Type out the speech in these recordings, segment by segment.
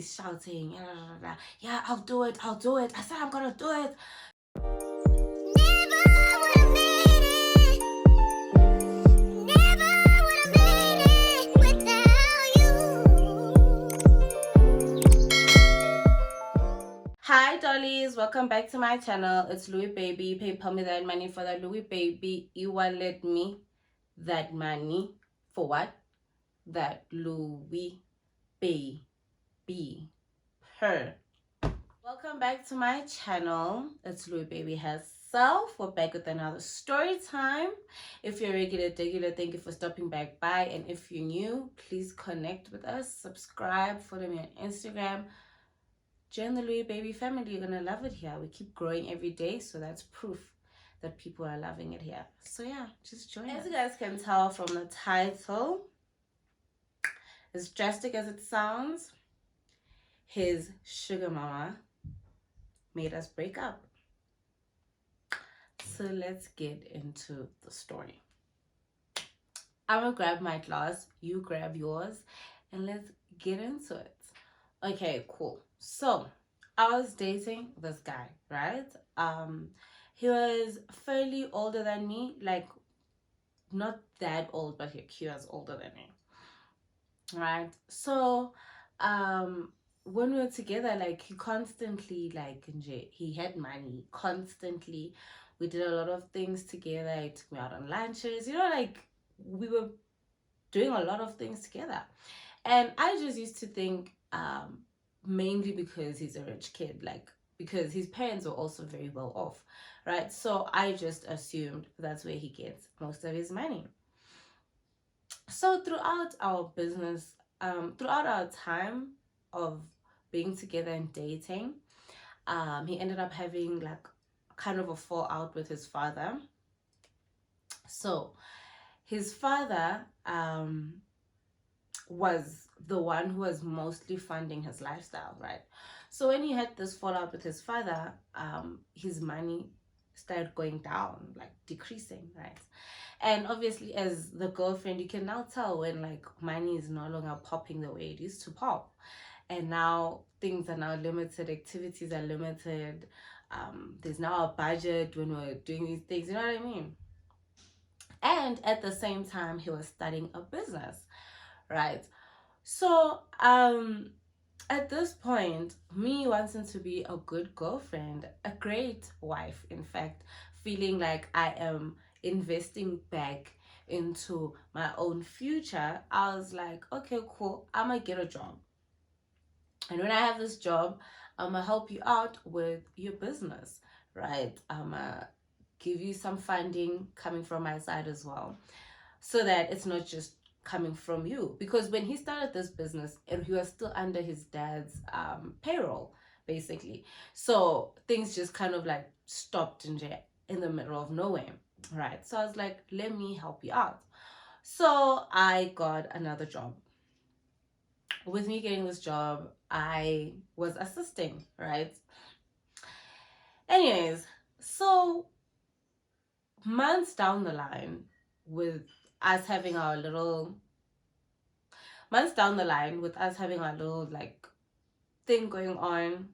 shouting, yeah, I'll do it, I said I'm gonna do it. Hi dollies, welcome back to my channel. It's Louis Baby. Pay me that money for that Louis Baby. You wallet me that money for what? That Louis Baby. Her. Welcome back to my channel. It's Louis Baby herself. We're back with another story time. If you're regular, thank you for stopping back by. And if you're new, please connect with us, subscribe, follow me on Instagram. Join the Louis Baby family. You're gonna love it here. We keep growing every day, so that's proof that people are loving it here. So yeah, just join us. As you guys can tell from the title, as drastic as it sounds, his sugar mama made us break up. So let's get into the story. I'm gonna grab my glass, you grab yours, and let's get into it. Okay, cool. So I was dating this guy, right? He was fairly older than me, like not that old, but he was older than me, right? So when we were together, like he constantly, like he had money constantly. We did a lot of things together. He took me out on lunches, like we were doing a lot of things together. And I just used to think, mainly because he's a rich kid, like because his parents were also very well off, right? So I just assumed that's where he gets most of his money. So throughout our business, throughout our time of being together and dating, he ended up having like kind of a fallout with his father. So his father was the one who was mostly funding his lifestyle, right? So when he had this fallout with his father, his money started going down, like decreasing, right? And obviously as the girlfriend, you can now tell when like money is no longer popping the way it used to pop. And now things are now limited, activities are limited. There's now a budget when we're doing these things, you know what I mean? And at the same time, he was starting a business, right? So at this point, me wanting to be a good girlfriend, a great wife, in fact, feeling like I am investing back into my own future, I was like, okay, cool, I'm gonna get a job. And when I have this job, I'm gonna help you out with your business, right? I'm gonna give you some funding coming from my side as well, so that it's not just coming from you. Because when he started this business, and he was still under his dad's payroll, basically, so things just kind of like stopped in the middle of nowhere, right? So I was like, let me help you out. So I got another job. With me getting this job, I was assisting, right? Anyways, so months down the line, with us having our little like thing going on,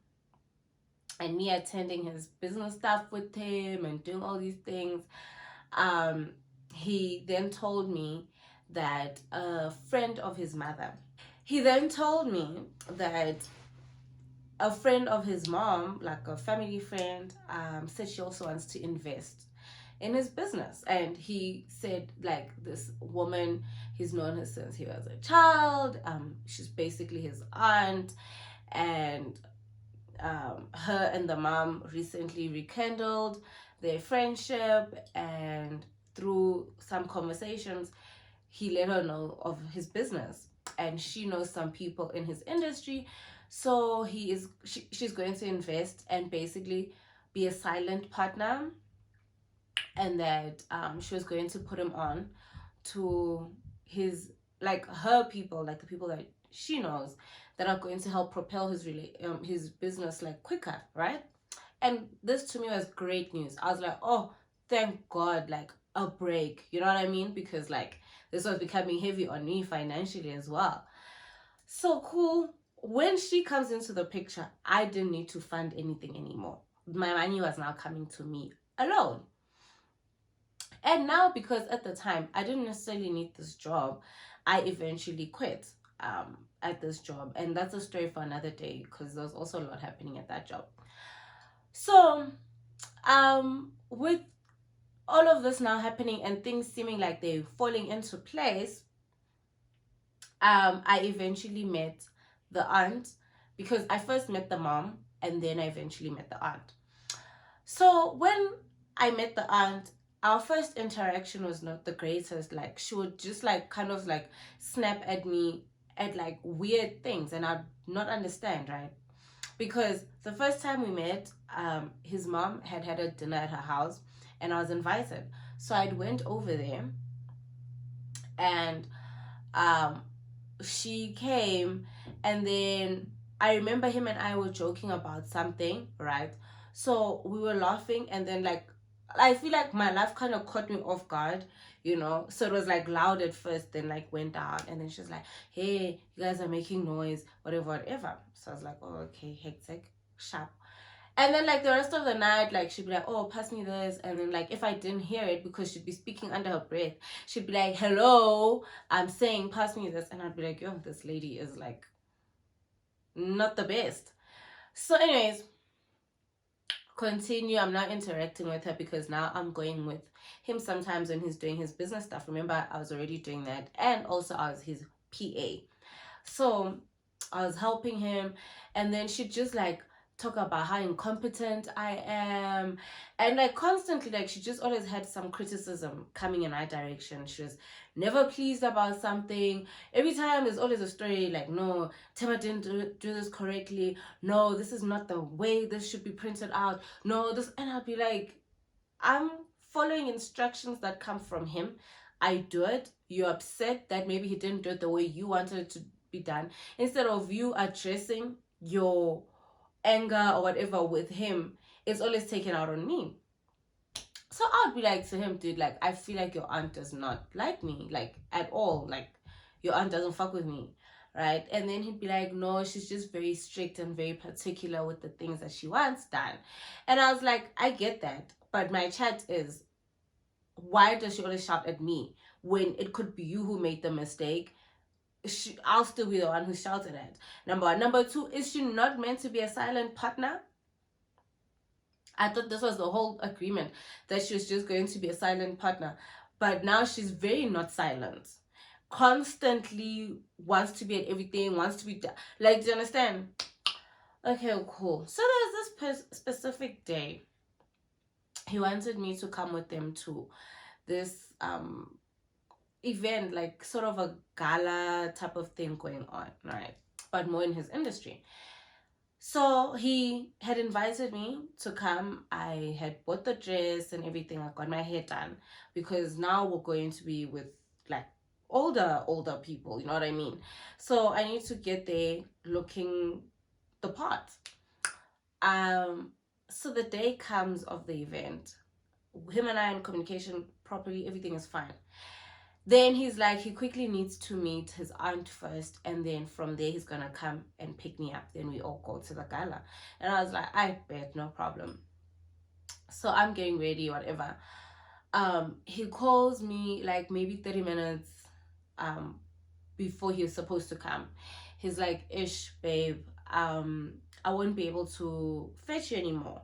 and me attending his business stuff with him and doing all these things, he then told me that a friend of his mother, he then told me that a friend of his mom, like a family friend, said she also wants to invest in his business. And he said, like, this woman, he's known her since he was a child. She's basically his aunt, and her and the mom recently rekindled their friendship, and through some conversations, he let her know of his business, and she knows some people in his industry. So she's going to invest and basically be a silent partner, and that she was going to put him on to his, like, her people, like the people that she knows, that are going to help propel his business like quicker, right? And this to me was great news. I was like, oh, thank God, like a break, you know what I mean? Because like this was becoming heavy on me financially as well. So cool. when she comes into the picture, I didn't need to fund anything anymore. My money was now coming to me alone. And now, because at the time I didn't necessarily need this job, I eventually quit at this job. And that's a story for another day, because there's also a lot happening at that job. So with all of this now happening and things seeming like they're falling into place, I eventually met the aunt, because I first met the mom and then I eventually met the aunt. So when I met the aunt, our first interaction was not the greatest. Like, she would just like kind of like snap at me at like weird things, and I'd not understand, right? Because the first time we met, his mom had a dinner at her house, and I was invited. So I went over there, and um, she came, and then I remember him and I were joking about something, right? So we were laughing, and then like I feel like my laugh kind of caught me off guard, So it was like loud at first, then like went down, and then she was like, "Hey, you guys are making noise, whatever, whatever." So I was like, "Oh, okay, hectic, sharp." And then like the rest of the night, like she'd be like, "Oh, pass me this." And then like if I didn't hear it, because she'd be speaking under her breath, she'd be like, "Hello, I'm saying pass me this." And I'd be like, "Yo, this lady is like not the best." So anyways, continue. I'm now interacting with her, because now I'm going with him sometimes when he's doing his business stuff. Remember, I was already doing that, and also I was his PA. So I was helping him, and then she'd just like talk about how incompetent I am, and like constantly, like she just always had some criticism coming in my direction. She was never pleased about something. Every time there's always a story like, "No, Tema didn't do this correctly. No, this is not the way this should be printed out. No, this," and I'll be like, "I'm following instructions that come from him. I do it. You're upset that maybe he didn't do it the way you wanted it to be done. Instead of you addressing your anger or whatever with him, it's always taken out on me." So I would be like to him, "Dude, like I feel like your aunt does not like me, like at all. Like your aunt doesn't fuck with me." Right? And then he'd be like, "No, she's just very strict and very particular with the things that she wants done." And I was like, "I get that. But my chat is, why does she always shout at me when it could be you who made the mistake? I'll still be the one who shouted at." Number one. Number two, is she not meant to be a silent partner? I thought this was the whole agreement, that she was just going to be a silent partner. But now she's very not silent. Constantly wants to be at everything, wants to be like, do you understand? Okay, cool. So there's this specific day he wanted me to come with them to this event, like sort of a gala type of thing going on, right? But more in his industry. So he had invited me to come. I had bought the dress and everything. I got my hair done, because now we're going to be with like older people, you know what I mean? So I need to get there looking the part. So the day comes of the event, him and I in communication properly, everything is fine. Then he's like, he quickly needs to meet his aunt first, and then from there he's gonna come and pick me up. Then we all go to the gala. And I was like, "I bet, no problem." So I'm getting ready, whatever. He calls me like maybe 30 minutes before he was supposed to come. He's like, "Ish, babe, I won't be able to fetch you anymore."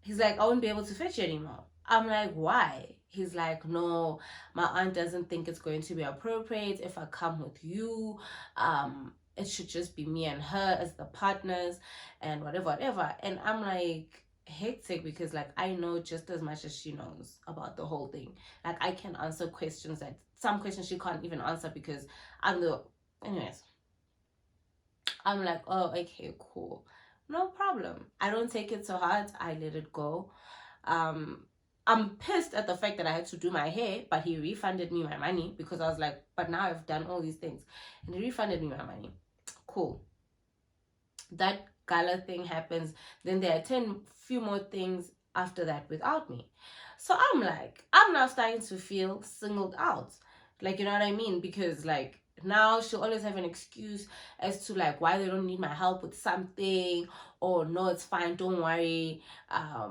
He's like, "I won't be able to fetch you anymore." I'm like, "Why?" He's like, "No, my aunt doesn't think it's going to be appropriate if I come with you. It should just be me and her as the partners and whatever." And I'm like, hectic, because like I know just as much as she knows about the whole thing. Like I can answer questions that some questions she can't even answer, because I'm the anyways. I'm like, "Oh, okay, cool. No problem." I don't take it to heart. I let it go. I'm pissed at the fact that I had to do my hair, but he refunded me my money, because I was like, "But now I've done all these things." And he refunded me my money. Cool. That gala thing happens. Then there are 10 few more things after that without me. So I'm like, I'm now starting to feel singled out. Like, you know what I mean? Because like now she'll always have an excuse as to like why they don't need my help with something, or no, it's fine, don't worry,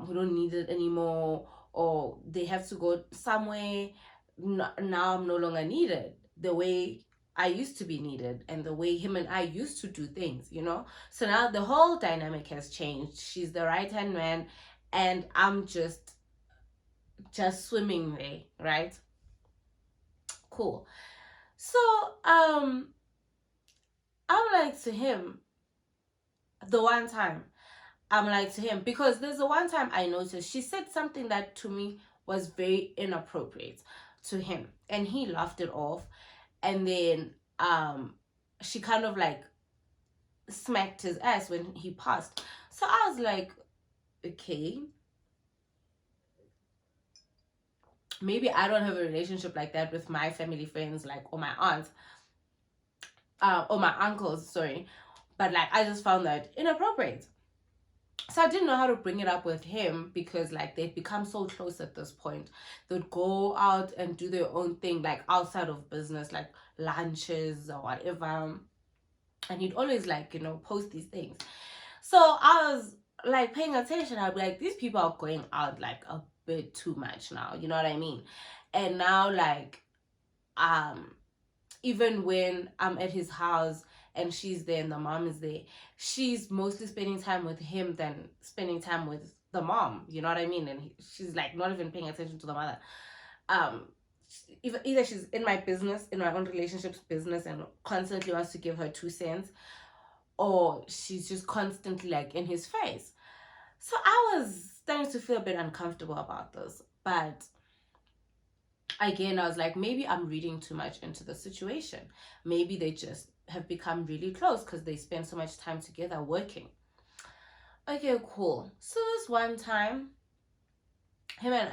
we don't need it anymore, or they have to go somewhere. Now I'm no longer needed the way I used to be needed, and the way him and I used to do things, you know? So now the whole dynamic has changed. She's the right hand man, and I'm just swimming there, right? Cool. So I'm like to him, the one time, I'm like to him, because there's the one time I noticed she said something that to me was very inappropriate to him, and he laughed it off, and then she kind of like smacked his ass when he passed. So I was like, okay, maybe I don't have a relationship like that with my family friends, like, or my aunts, or my uncles, sorry, but like I just found that inappropriate. So I didn't know how to bring it up with him, because like they'd become so close at this point. They'd go out and do their own thing, like outside of business, like lunches or whatever, and he'd always like, you know, post these things. So I was like paying attention. I'd be like, these people are going out like a bit too much now, you know what I mean? And now like even when I'm at his house and she's there and the mom is there, she's mostly spending time with him than spending time with the mom, you know what I mean? And she's like not even paying attention to the mother. Either she's in my business, in my own relationships business, and constantly wants to give her 2 cents, or she's just constantly like in his face. So I was starting to feel a bit uncomfortable about this, but again, I was like, maybe I'm reading too much into the situation. Maybe they just have become really close because they spend so much time together working. Okay, cool. So this one time, him and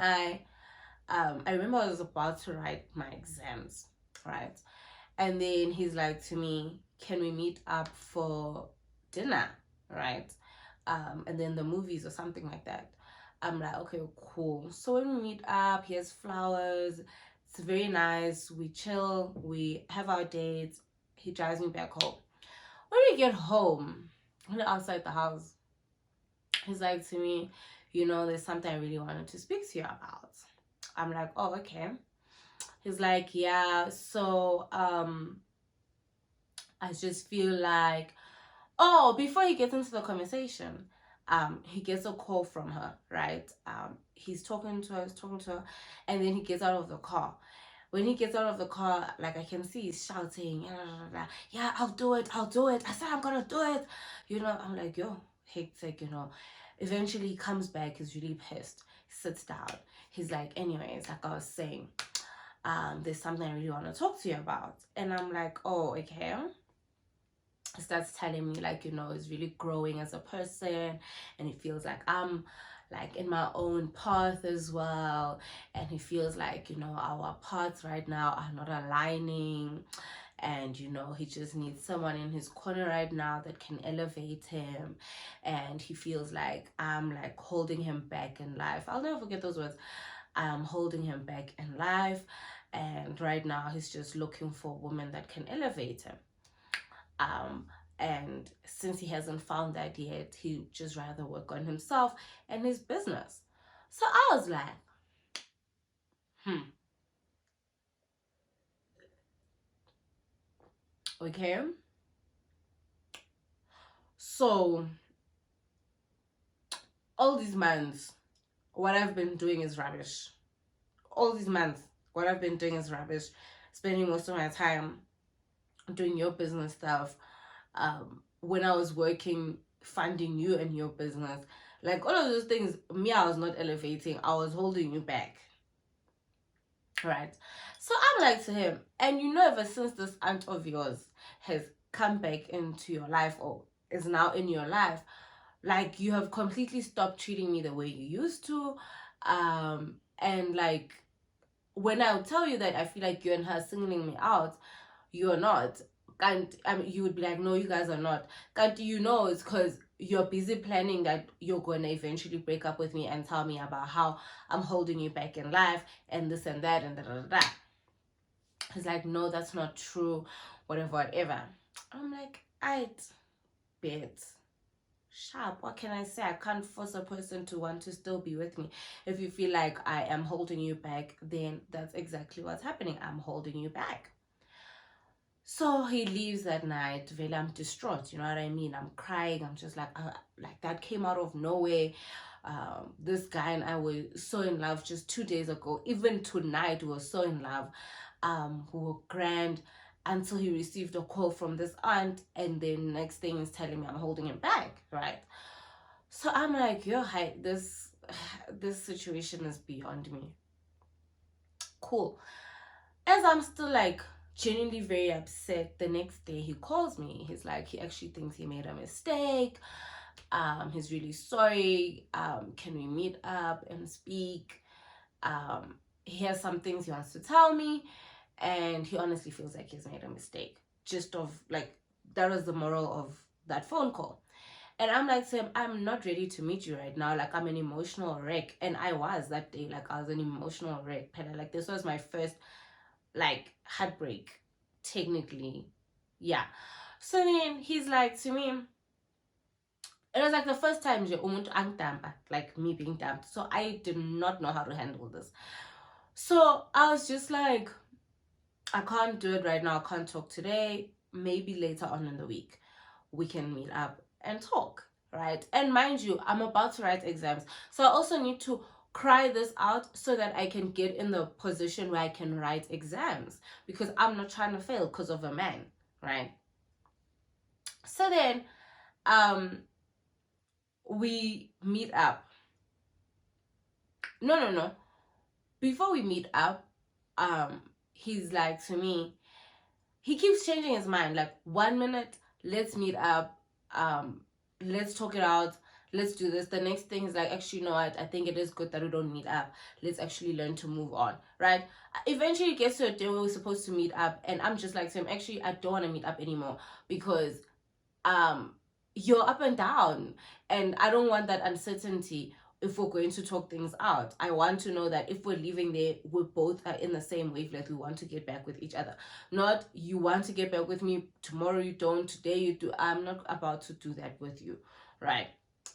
I remember I was about to write my exams, right? And then he's like to me, can we meet up for dinner, right? And then the movies or something like that. I'm like, okay, cool. So when we meet up, he has flowers. It's very nice. We chill. We have our dates. He drives me back home. When we get home, when we're outside the house, he's like to me, you know, there's something I really wanted to speak to you about. I'm like, oh, okay. He's like, yeah, so I just feel like, oh, before he gets into the conversation, he gets a call from her, right? He's talking to her, and then he gets out of the car. When he gets out of the car, like I can see he's shouting, yeah, I'll do it. I said I'm gonna do it. You know, I'm like, yo, hectic, you know. Eventually he comes back, he's really pissed. He sits down. He's like, anyways, like I was saying, there's something I really want to talk to you about. And I'm like, oh, okay. He starts telling me like, you know, he's really growing as a person, and he feels like I'm like in my own path as well, and he feels like, you know, our paths right now are not aligning, and you know, he just needs someone in his corner right now that can elevate him, and he feels like I'm like holding him back in life. I'll never forget those words. I'm holding him back in life, and right now he's just looking for a woman that can elevate him. And since he hasn't found that yet, he just rather work on himself and his business. So I was like, okay. So all these months, what I've been doing is rubbish. All these months, what I've been doing is rubbish. Spending most of my time doing your business stuff. When I was working, funding you and your business, like all of those things, me, I was not elevating. I was holding you back, right? So I'm like to him, and you know, ever since this aunt of yours has come back into your life, or is now in your life, like you have completely stopped treating me the way you used to. And like when I would tell you that I feel like you and her singling me out, you're not. And I mean, you would be like, no, you guys are not. Can't you know it's because you're busy planning that you're going to eventually break up with me and tell me about how I'm holding you back in life and this and that and da da da da. He's like, no, that's not true. whatever. I'm like, I'd bet. Sharp, what can I say? I can't force a person to want to still be with me. If you feel like I am holding you back, then that's exactly what's happening. I'm holding you back. So he leaves that night. Really, I'm distraught. You know what I mean? I'm crying. I'm just like that came out of nowhere. This guy and I were so in love just 2 days ago. Even tonight, we were so in love. We were grand until he received a call from this aunt, and then next thing is telling me I'm holding him back, right? So I'm like, yo, hi, this situation is beyond me. Cool. As I'm still like genuinely very upset, the next day he calls me. He's like, he actually thinks he made a mistake. He's really sorry. Can we meet up and speak? He has some things he wants to tell me, and he honestly feels like he's made a mistake. Just of like, that was the moral of that phone call. And I'm like, Sam, I'm not ready to meet you right now. Like, I'm an emotional wreck. And I was that day. Like, I was an emotional wreck. Like, this was my first, like, heartbreak, technically. Yeah. So then he's like to me, it was like the first time like me being dumped. So I did not know how to handle this. So I was just like, I can't do it right now. I can't talk today. Maybe later on in the week we can meet up and talk, right? And mind you, I'm about to write exams. So I also need to cry this out so that I can get in the position where I can write exams, because I'm not trying to fail because of a man, right? So then we meet up. No. Before we meet up, he's like to me, he keeps changing his mind. Like, 1 minute, let's meet up, let's talk it out, let's do this. The next thing is like, actually, you know what, I think it is good that we don't meet up. Let's actually learn to move on, right? Eventually it gets to a day where we're supposed to meet up, and I'm just like to him, actually, I don't want to meet up anymore, because you're up and down, and I don't want that uncertainty. If we're going to talk things out, I want to know that if we're leaving there, we both are in the same wavelength. We want to get back with each other. Not, you want to get back with me, tomorrow you don't, today you do. I'm not about to do that with you, right?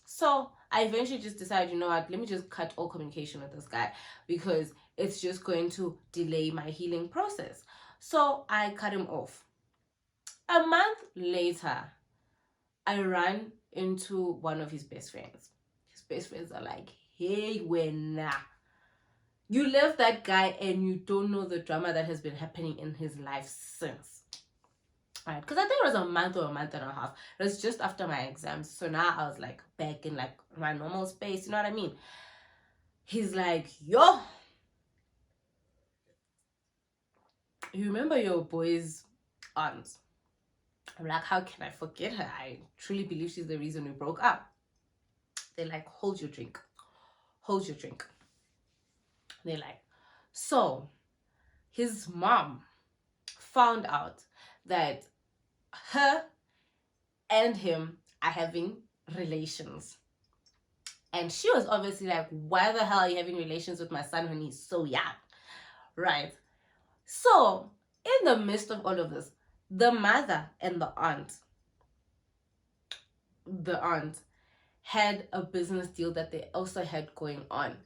So I eventually just decided, you know what, let me just cut all communication with this guy, because it's just going to delay my healing process. So I cut him off. A month later, I ran into one of his best friends. His best friends are like, hey, Wena, you left that guy and you don't know the drama that has been happening in his life since. Right? Because I think it was a month or a month and a half. It was just after my exams. So now I was like back in like my normal space. You know what I mean? He's like, yo, you remember your boy's aunt? I'm like, how can I forget her? I truly believe she's the reason we broke up. They're like, hold your drink. Hold your drink. They're like, so his mom found out that her and him are having relations. And she was obviously like, why the hell are you having relations with my son when he's so young? Right? So, in the midst of all of this, the mother and the aunt had a business deal that they also had going on.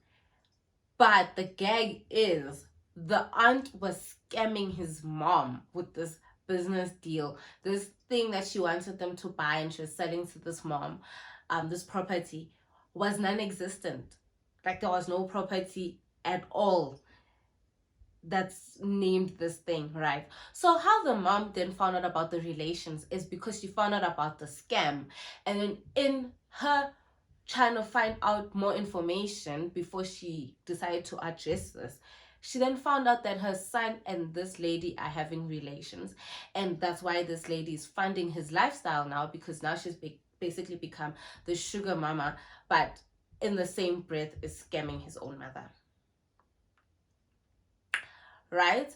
But the gag is, the aunt was scamming his mom with this business deal, this thing that she wanted them to buy, and she was selling to this mom. This property was non-existent. Like, there was no property at all that's named this thing, right? So how the mom then found out about the relations is because she found out about the scam, and then in her trying to find out more information before she decided to address this, she then found out that her son and this lady are having relations, and that's why this lady is funding his lifestyle now, because now she's basically become the sugar mama, but in the same breath is scamming his own mother. Right?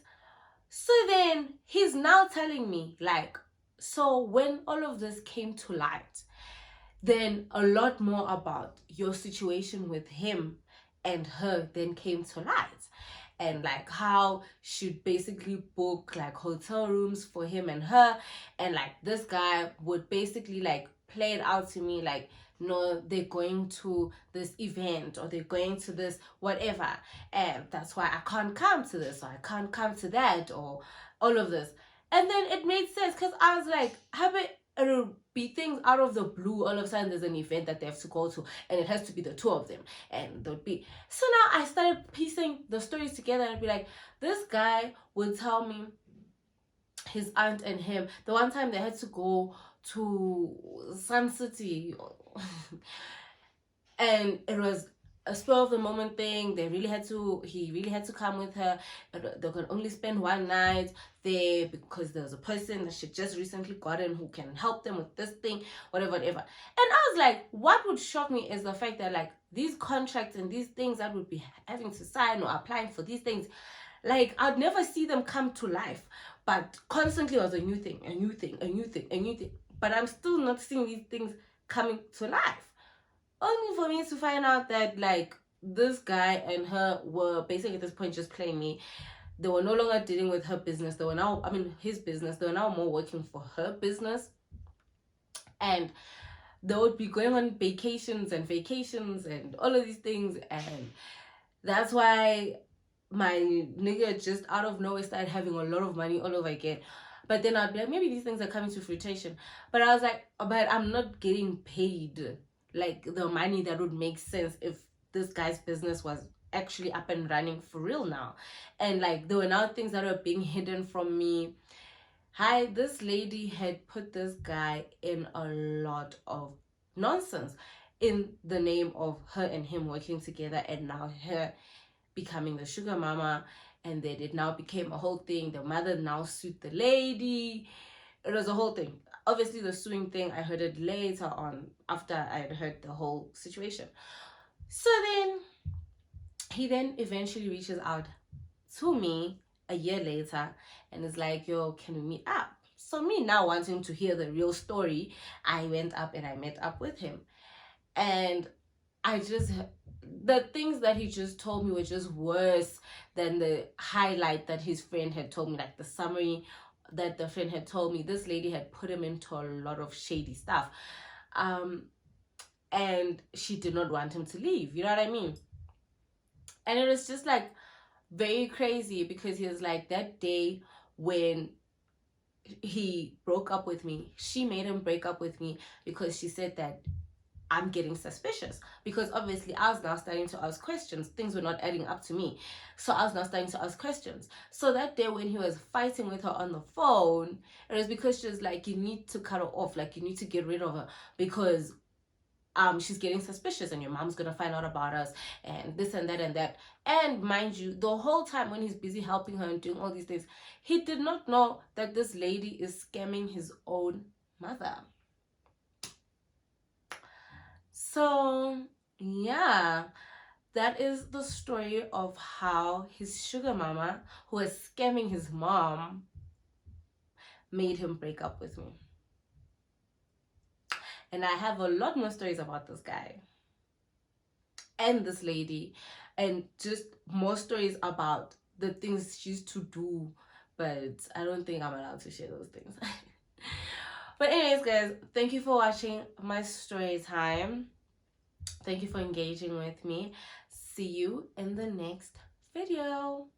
So then he's now telling me, like, so when all of this came to light, then a lot more about your situation with him and her then came to light. and like how she'd basically book like hotel rooms for him and her, and like this guy would basically like play it out to me like, no, they're going to this event or they're going to this whatever, and that's why I can't come to this or I can't come to that or all of this. And then it made sense because I was like, it'll be things out of the blue. All of a sudden there's an event that they have to go to and it has to be the two of them, and there'll be, so now I started piecing the stories together and I'd be like, this guy would tell me his aunt and him, the one time they had to go to Sun City and it was a spur of the moment thing. He really had to come with her. They could only spend one night there because there was a person that she just recently gotten who can help them with this thing, whatever. And I was like, what would shock me is the fact that like these contracts and these things that would be having to sign or applying for these things, like I'd never see them come to life, but constantly was a new thing. But I'm still not seeing these things coming to life. Only for me to find out that like this guy and her were basically at this point just playing me. They were no longer dealing with her business. They were now, his business. They were now more working for her business. And they would be going on vacations and all of these things. And that's why my nigga just out of nowhere started having a lot of money all over again. But then I'd be like, maybe these things are coming to fruition. But I was like, but I'm not getting paid like the money that would make sense if this guy's business was actually up and running for real now. And like there were now things that were being hidden from me. Hi, this lady had put this guy in a lot of nonsense in the name of her and him working together, and now her becoming the sugar mama. And then it now became a whole thing. The mother now sued the lady. It was a whole thing. Obviously the suing thing, I heard it later on after I had heard the whole situation. So then he then eventually reaches out to me a year later and is like, yo, can we meet up? So me now wanting to hear the real story, I went up and I met up with him. And the things that he just told me were just worse than the highlight that his friend had told me, like the summary that the friend had told me. This lady had put him into a lot of shady stuff. And she did not want him to leave, you know what I mean? And it was just like very crazy because he was like, that day when he broke up with me, she made him break up with me because she said that I'm getting suspicious, because obviously I was now starting to ask questions. Things were not adding up to me. So I was now starting to ask questions. So that day when he was fighting with her on the phone, it was because she was like, you need to cut her off. Like, you need to get rid of her because she's getting suspicious and your mom's gonna find out about us and this and that and that. And mind you, the whole time when he's busy helping her and doing all these things, he did not know that this lady is scamming his own mother. So yeah, that is the story of how his sugar mama, who was scamming his mom, made him break up with me. And I have a lot more stories about this guy and this lady, and just more stories about the things she used to do, but I don't think I'm allowed to share those things. But anyways, guys, thank you for watching my story time. Thank you for engaging with me. See you in the next video.